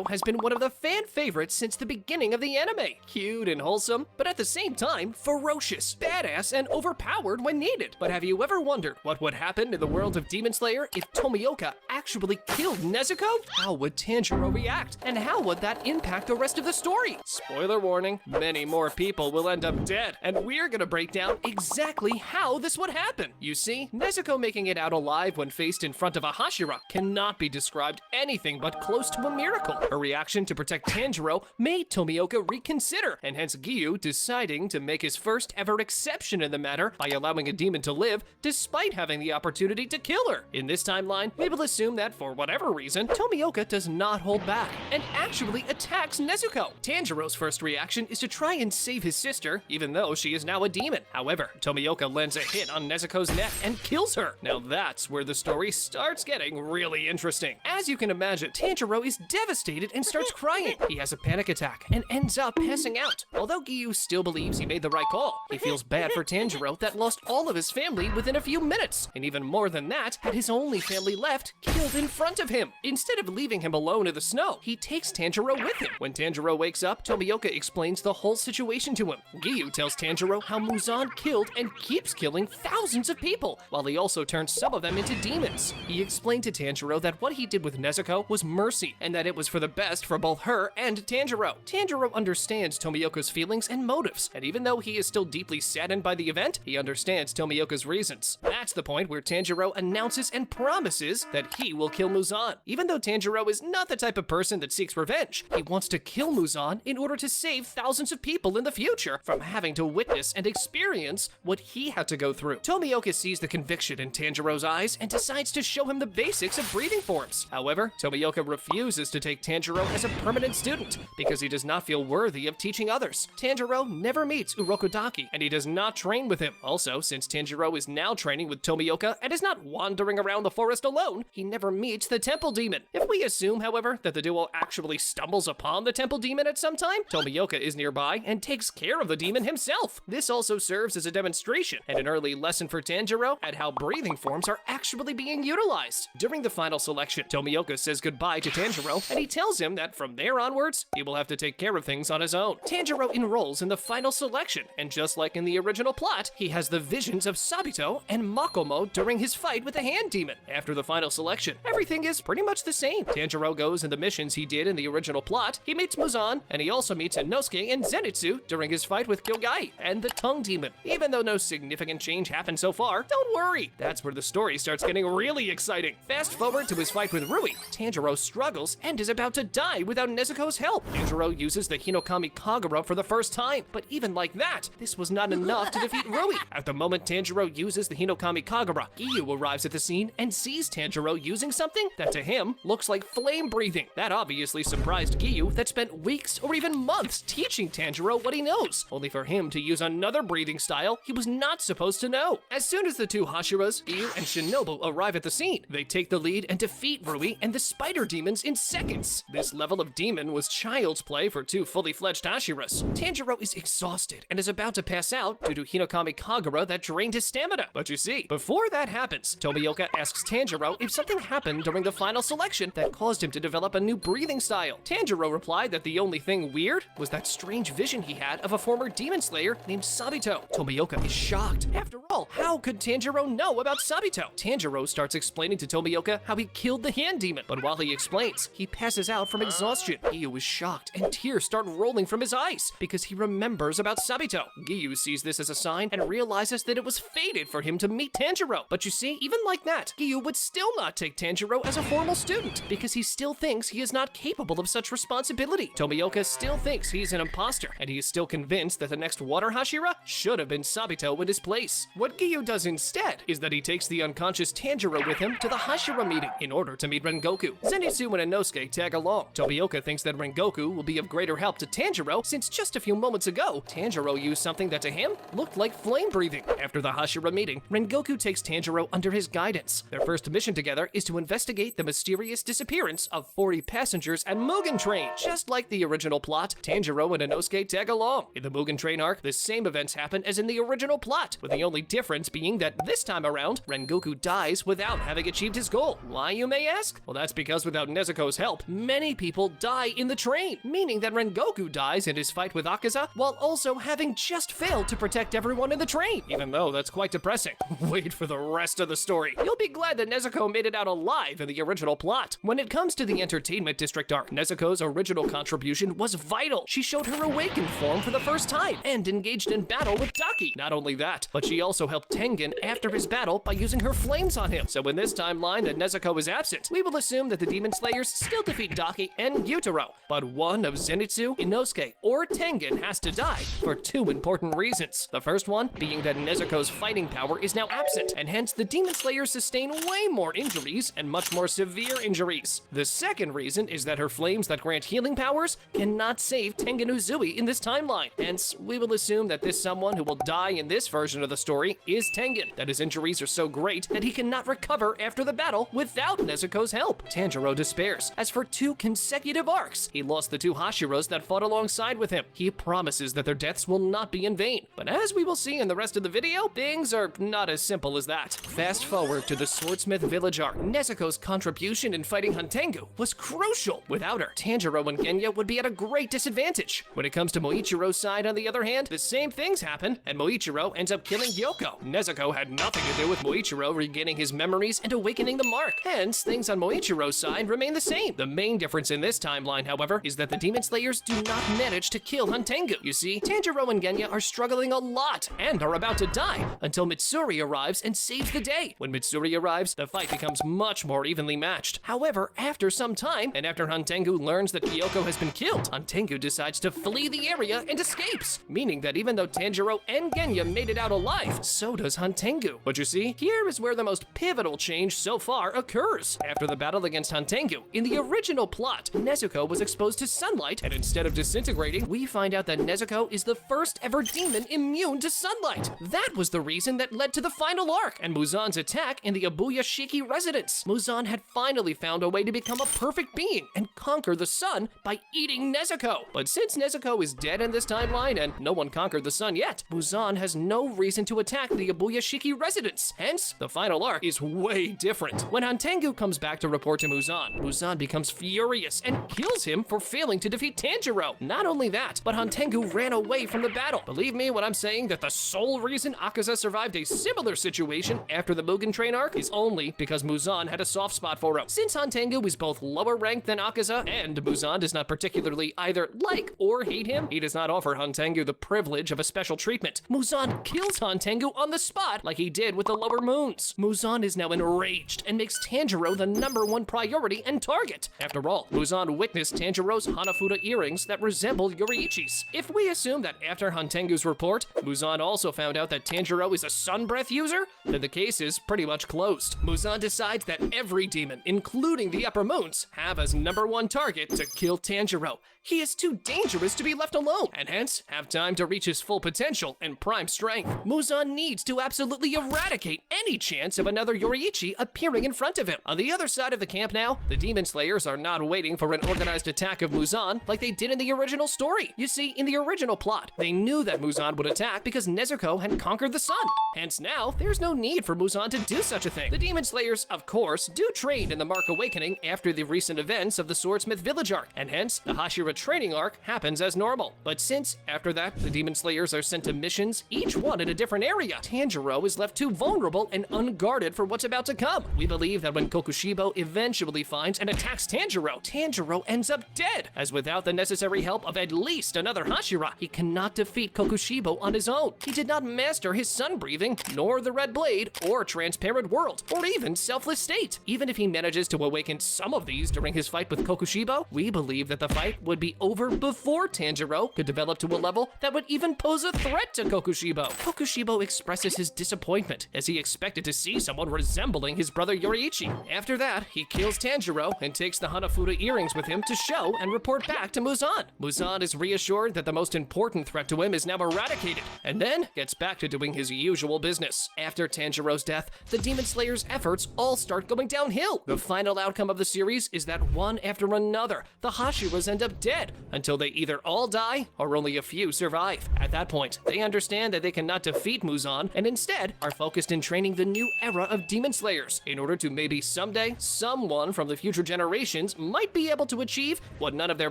has been one of the fan favorites since the beginning of the anime. Cute and wholesome, but at the same time, ferocious, badass, and overpowered when needed. But have you ever wondered what would happen in the world of Demon Slayer if Tomioka actually killed Nezuko? How would Tanjiro react? And how would that impact the rest of the story? Spoiler warning, many more people will end up dead, and we're gonna break down exactly how this would happen. You see, Nezuko making it out alive when faced in front of a Hashira cannot be described anything but close to a miracle. Her reaction to protect Tanjiro made Tomioka reconsider, and hence Giyu deciding to make his first ever exception in the matter by allowing a demon to live despite having the opportunity to kill her. In this timeline, we will assume that for whatever reason, Tomioka does not hold back and actually attacks Nezuko. Tanjiro's first reaction is to try and save his sister, even though she is now a demon. However, Tomioka lands a hit on Nezuko's neck and kills her. Now that's where the story starts getting really interesting. As you can imagine, Tanjiro is devastated and starts crying. He has a panic attack and ends up passing out. Although Giyu still believes he made the right call, he feels bad for Tanjiro that lost all of his family within a few minutes, and even more than that, had his only family left killed in front of him. Instead of leaving him alone in the snow, he takes Tanjiro with him. When Tanjiro wakes up, Tomioka explains the whole situation to him. Giyu tells Tanjiro how Muzan killed and keeps killing thousands of people, while he also turned some of them into demons. He explained to Tanjiro that what he did with Nezuko was mercy, and that it was for the best for both her and Tanjiro. Tanjiro understands Tomioka's feelings and motives, and even though he is still deeply saddened by the event, he understands Tomioka's reasons. That's the point where Tanjiro announces and promises that he will kill Muzan. Even though Tanjiro is not the type of person that seeks revenge, he wants to kill Muzan in order to save thousands of people in the future from having to witness and experience what he had to go through. Tomioka sees the conviction in Tanjiro's eyes and decides to show him the basics of breathing forms. However, Tomioka refuses to take Tanjiro as a permanent student because he does not feel worthy of teaching others. Tanjiro never meets Urokodaki, and he does not train with him. Also, since Tanjiro is now training with Tomioka and is not wandering around the forest alone, he never meets the temple demon. If we assume, however, that the duo actually stumbles upon the temple demon at some time, Tomioka is nearby and takes care of the demon himself. This also serves as a demonstration and an early lesson for Tanjiro at how breathing forms are actually being utilized. During the final selection, Tomioka says goodbye to Tanjiro, and he tells him that from there onwards, he will have to take care of things on his own. Tanjiro enrolls in the final selection, and just like in the original plot, he has the visions of Sabito and Makomo during his fight with the hand demon. After the final selection, everything is pretty much the same. Tanjiro goes in the missions he did in the original plot, he meets Muzan, and he also meets Inosuke and Zenitsu during his fight with Kyogai and the tongue demon. Even though no significant change happened so far, don't worry, that's where the story starts getting really exciting. Fast forward to his fight with Rui. Tanjiro struggles and is about to die without Nezuko's help. Tanjiro uses the Hinokami Kagura for the first time, but even like that, this was not enough to defeat Rui. At the moment Tanjiro uses the Hinokami Kagura, Giyu arrives at the scene and sees Tanjiro using something that to him looks like flame breathing. That obviously surprised Giyu that spent weeks or even months teaching Tanjiro what he knows, only for him to use another breathing style he was not supposed to know. As soon as the two Hashiras, Giyu and Shinobu, arrive at the scene, they take the lead and defeat Rui and the spider demons in seconds. This level of demon was child's play for two fully fledged Hashiras. Tanjiro is exhausted and is about to pass out due to Hinokami Kagura that drained his stamina. But you see, before that happens, Tomioka asks Tanjiro if something happened during the final selection that caused him to develop a new breathing style. Tanjiro replied that the only thing weird was that strange vision he had of a former demon slayer named Sabito. Tomioka is shocked. After all, how could Tanjiro know about Sabito? Tanjiro starts explaining to Tomioka how he killed the hand demon, but while he explains, he passes out from exhaustion. Giyu is shocked and tears start rolling from his eyes because he remembers about Sabito. Giyu sees this as a sign and realizes that it was fated for him to meet Tanjiro. But you see, even like that, Giyu would still not take Tanjiro as a formal student because he still thinks he is not capable of such responsibility. Tomioka still thinks he's an imposter, and he is still convinced that the next Water Hashira should have been Sabito in his place. What Giyu does instead is that he takes the unconscious Tanjiro with him to the Hashira meeting in order to meet Rengoku. Zenitsu and Inosuke tag along. Tomioka thinks that Rengoku will be of greater help to Tanjiro since just a few moments ago, Tanjiro used something that to him looked like flame breathing. After the Hashira meeting, Rengoku takes Tanjiro under his guidance. Their first mission together is to investigate the mysterious disappearance of 40 passengers at Mugen Train. Just like the original plot, Tanjiro and Inosuke tag along. In the Mugen Train arc, the same events happen as in the original plot, with the only difference being that this time around, Rengoku dies without having achieved his goal. Why, you may ask? Well, that's because without Nezuko's help, many people die in the train, meaning that Rengoku dies in his fight with Akaza while also having just failed to protect everyone in the train, even though that's quite depressing. Wait for the rest of the story. You'll be glad that Nezuko made it out alive in the original plot. When it comes to the Entertainment District arc, Nezuko's original contribution was vital. She showed her awakened form for the first time and engaged in battle with Daki. Not only that, but she also helped Tengen after his battle by using her flames on him. So in this timeline that Nezuko is absent, we will assume that the Demon Slayers still defeat Daki and Gyutaro, but one of Zenitsu, Inosuke, or Tengen has to die for two important reasons. The first one being that Nezuko's fighting power is now absent, and hence the Demon Slayers sustain way more injuries and much more severe injuries. The second reason is that her flames that grant healing powers cannot save Tengen Uzui in this timeline. Hence, we will assume that this someone who will die in this version of the story is Tengen, that his injuries are so great that he cannot recover after the battle without Nezuko's help. Tanjiro despairs, as for 2 consecutive arcs, he lost the 2 Hashiras that fought alongside with him. He promises that their deaths will not be in vain, but as we will see in the rest of the video, things are not as simple as that. Fast forward to the Swordsmith Village arc. Nezuko's contribution in fighting Huntengu was crucial. Without her, Tanjiro and Genya would be at a great disadvantage. When it comes to Moichiro's side, on the other hand, the same things happen, and Moichiro ends up killing Gyoko. Nezuko had nothing to do with Moichiro regaining his memories and awakening the mark. Hence, things on Moichiro's side remain the same. The main difference in this timeline, however, is that the Demon Slayers do not manage to kill Huntengu. You see, Tanjiro and Genya are struggling a lot and are about to die until Mitsuri arrives and saves the day. When Mitsuri arrives, the fight becomes much more evenly matched. However, after some time, and after Huntengu learns that Gyoko has been killed, Huntengu decides to flee the area and escapes, meaning that even though Tanjiro and Genya made it out alive, so does Huntengu. But you see, here is where the most pivotal change so far occurs. After the battle against Huntengu, in the original plot, Nezuko was exposed to sunlight, and instead of disintegrating, we find out that Nezuko is the first ever demon immune to sunlight. That was the reason that led to the final arc and Muzan's attack in the Abuya Shiki residence. Muzan had finally found a way to become a perfect being and conquer the sun by eating Nezuko. But since Nezuko is dead in this timeline and no one conquered the sun yet, Muzan has no reason to attack the Abuya Shiki residence. Hence, the final arc is way different. When Huntengu comes back to report to Muzan, Muzan becomes furious and kills him for failing to defeat Tanjiro. Not only that, but Huntengu ran away from the battle. Believe me when I'm saying that the sole reason Akaza survived a similar situation after the Mugen Train arc is only because Muzan had a soft spot for him. Since Huntengu is both lower ranked than Akaza, and Muzan does not particularly either like or hate him, he does not offer Huntengu the privilege of a special treatment. Muzan kills Huntengu on the spot like he did with the lower moons. Muzan is now enraged and makes Tanjiro the #1 priority and target. After all, Muzan witnessed Tanjiro's Hanafuda earrings that resemble Yoriichi's. If we assume that after Huntengu's report, Muzan also found out that Tanjiro is a sun breath user, then the case is pretty much closed. Muzan decides that every demon, including the upper moons, have as #1 target to kill Tanjiro. He is too dangerous to be left alone, and hence have time to reach his full potential and prime strength. Muzan needs to absolutely eradicate any chance of another Yoriichi appearing in front of him. On the other side of the camp now, the Demon Slayers are not waiting for an organized attack of Muzan like they did in the original story. You see, in the original plot, they knew that Muzan would attack because Nezuko had conquered the sun. Hence now, there's no need for Muzan to do such a thing. The Demon Slayers, of course, do train in the Mark Awakening after the recent events of the Swordsmith Village arc, and hence, the Hashira training arc happens as normal. But since, after that, the Demon Slayers are sent to missions, each one in a different area, Tanjiro is left too vulnerable and unguarded for what's about to come. We believe that when Kokushibo eventually finds and attacks Tanjiro, Tanjiro ends up dead, as without the necessary help of at least another Hashira, he cannot defeat Kokushibo on his own. He did not master his sun breathing, nor the red blade, or transparent world, or even selfless state. Even if he manages to awaken some of these during his fight with Kokushibo, we believe that the fight would be over before Tanjiro could develop to a level that would even pose a threat to Kokushibo. Kokushibo expresses his disappointment as he expected to see someone resembling his brother Yoriichi. After that, he kills Tanjiro and takes the Hanafuda earrings with him to show and report back to Muzan. Muzan is reassured that the most important threat to him is now eradicated, and then gets back to doing his usual business. After Tanjiro's death, the Demon Slayer's efforts all start going downhill. The final outcome of the series is that one after another, the Hashiras end up dead, until they either all die or only a few survive. At that point, they understand that they cannot defeat Muzan and instead are focused in training the new era of Demon Slayers in order to maybe someday someone from the future generation generations might be able to achieve what none of their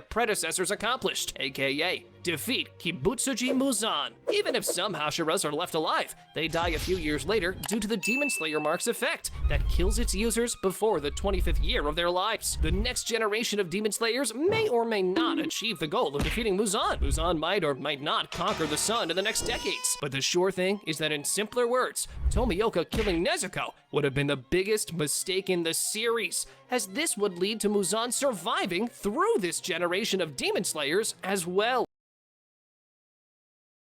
predecessors accomplished, aka defeat Kibutsuji Muzan. Even if some Hashiras are left alive, they die a few years later due to the Demon Slayer mark's effect that kills its users before the 25th year of their lives. The next generation of Demon Slayers may or may not achieve the goal of defeating Muzan. Muzan might or might not conquer the sun in the next decades. But the sure thing is that in simpler words, Tomioka killing Nezuko would have been the biggest mistake in the series, as this would lead to Muzan surviving through this generation of Demon Slayers as well.